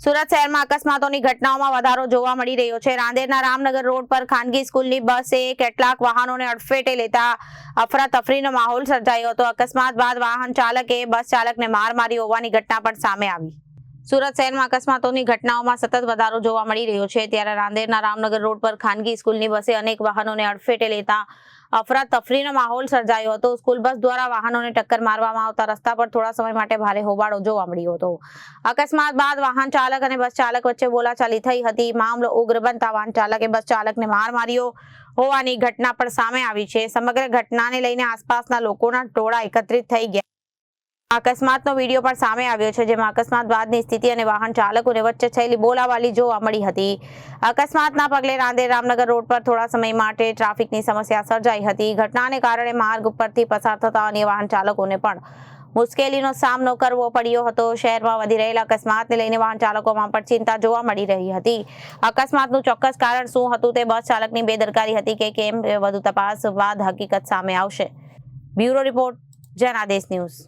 સુરત શહેરમાં અકસ્માતોની ઘટનાઓમાં વધારો જોવા મળી રહ્યો છે। રાંદેરના રામનગર રોડ પર ખાનગી સ્કૂલની બસે કેટલાક વાહનોને અડફેટે લેતા અફરાતફરીનો માહોલ સર્જાયો હતો। અકસ્માત બાદ વાહન ચાલકે બસ ચાલકને માર મારી હોવાની ઘટના પણ સામે આવી। સુરત શહેરમાં અકસ્માતોની ઘટનાઓમાં સતત વધારો જોવા મળી રહ્યો છે, ત્યારે રાંદેરના રામનગર રોડ પર ખાનગી સ્કૂલની બસે અનેક વાહનોને અડફેટે લેતા અફરાતફરીનો માહોલ સર્જાયો હતો। સ્કૂલ બસ દ્વારા વાહનોને ટક્કર મારવામાં આવતા રસ્તા પર થોડા સમય માટે ભારે હોબાળો જોવા મળ્યો હતો। અકસ્માત બાદ વાહન ચાલક અને બસ ચાલક વચ્ચે બોલાચાલી થઈ હતી। મામલો ઉગ્ર બનતા વાહન ચાલકે બસ ચાલકને માર માર્યો હોવાની ઘટના પણ સામે આવી છે। સમગ્ર ઘટનાને લઈને આસપાસના લોકોના ટોળા એકત્રિત થઈ ગયા। અકસ્માતનો વિડીયો પણ સામે આવ્યો છે, જેમાં અકસ્માત બાદની સ્થિતિ અને વાહન ચાલકોને વચ્ચે થયેલી બોલાવાલી જોવા મળી હતી। અકસ્માતના પગલે રાંદેર રામનગર રોડ પર થોડા સમય માટે ટ્રાફિકની સમસ્યા સર્જાઈ હતી। ઘટનાને કારણે માર્ગ ઉપરથી પસાર થતા અન્ય વાહન ચાલકોને પણ મુશ્કેલીનો સામનો કરવો પડ્યો હતો। શહેરમાં વધી રહેલા અકસ્માતને લઈને વાહન ચાલકોમાં પણ ચિંતા જોવા મળી રહી હતી। અકસ્માતનું ચોક્કસ કારણ શું હતું તે બસ ચાલકની બેદરકારી હતી કે કેમ, વધુ તપાસ બાદ હકીકત સામે આવશે। Bureau report, Janadesh news.